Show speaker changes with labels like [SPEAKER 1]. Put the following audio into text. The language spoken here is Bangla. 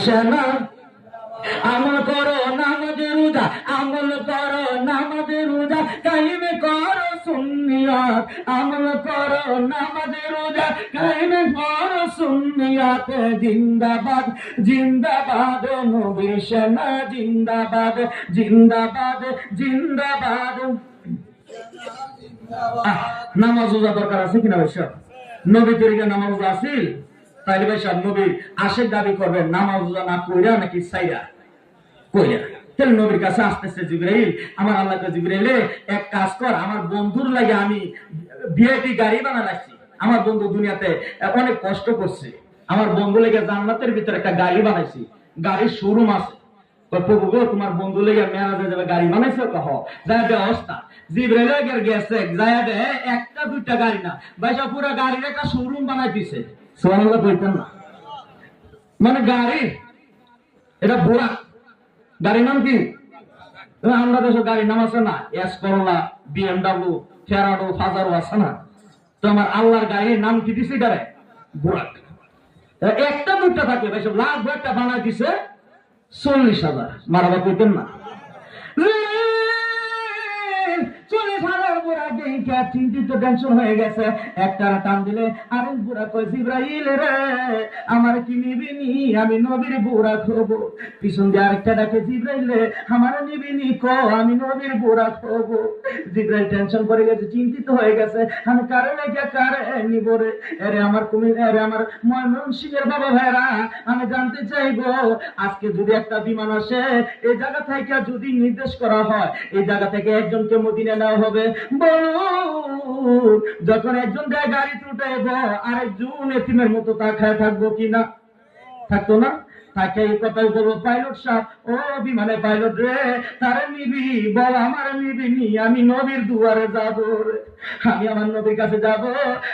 [SPEAKER 1] নিশানা। আমল করো নামাজে রোজা, আমল করো নামাজে রোজা, কায়েমে করো সুন্নিয়াত। আমল করো নামাজে রোজা, কায়েমে করো সুন্নিয়াত। জিন্দাবাদ জিন্দাবাদ নবীর সেনা, জিন্দাবাদ জিন্দাবাদ জিন্দাবাদ। নামাজ রোজা দরকার আছে কিনা ভাই সাহেব? নবী তরিকা নামাজ রোজা আছিল? তাইলে ভাই সাহেব নবী আশেক দাবি করবেন নামাজ রোজা না কইরা নাকি সাইরা কইরা? তাহলে নবীর কাছে আসতেছে জিবরাইল, আমার আল্লাহকে জিবরাইলে এক কাজ কর, আমার বন্ধুর লাগে আমি ভিআইপি গাড়ি বানা রাখছি। আমার বন্ধু দুনিয়াতে অনেক কষ্ট করছে, আমার বন্ধু লেগে জান্নাতের ভিতরে একটা গাড়ি বানাইছি, গাড়ির শোরুম আছে। প্রভু গো, তোমার বন্ধু লেগে মেরাজে যাবে গাড়ি বানাইছো, কহ যায় ব্যবস্থা। জিবরাইল গেছে যায় একটা দুইটা গাড়ি না ভাইসা, পুরো গাড়ির একটা শোরুম বানাই দিছে। সুবহানাল্লাহ বলতেন না? মানে গাড়ি এটা বুড়া গাড়ির নাম কি? আমরা দেশে গাড়ির নাম আছে না, এস করোলা, বিএমডাব্লিউ, ফেরাডো, ফাজারো আছে না? তো আমার আল্লাহর গাড়ির নাম কি দিছে? গাড়ি বুড়াক। একটা দুটা থাকে ভাই, সব লাখ একটা বানাই দিছে 40,000। মারাবা কইতেন না? 40,000 বুড়া দেখে চিন্তিত টেনশন হয়ে গেছে। একটা টান দিলে আরেক বুড়া কয়, জিবরাইল রে আমার কি নিবি নি? আমি নবীর বুড়া খবো। পিছন দিয়ে আরেকটা ডাকে, জিবরাইল রে আমার নিবি নি? ক আমি নবীর বুড়া খবো। জিবরাইল টেনশন করে গেছে, চিন্তিত হয়ে গেছে, আমি কারে লাগে কারে নিব রে? আরে আমার কুমির, আরে আমার ময়মনসিংহের বাবা ভাইরা, আমি জানতে চাইবো আজকে যদি একটা বিমান আসে, এই জায়গা থেকে যদি নির্দেশ করা হয় এই জায়গা থেকে একজনকে মদিনা নেওয়া হবে, বলুন যখন একজন গাড়ি উঠাইব আরেকজন এতিমের মতো তাকায় থাকবো কিনা? থাকতো না? তাকে এই কথাই বলবো, পাইলট সাহেব, ও বিমানে পাইলট রে, তারে নিবি? বল আমার নিবি নি? আমি নবীর দুয়ারে যাবো রে, আমি আমার নবীর কাছে যাবো।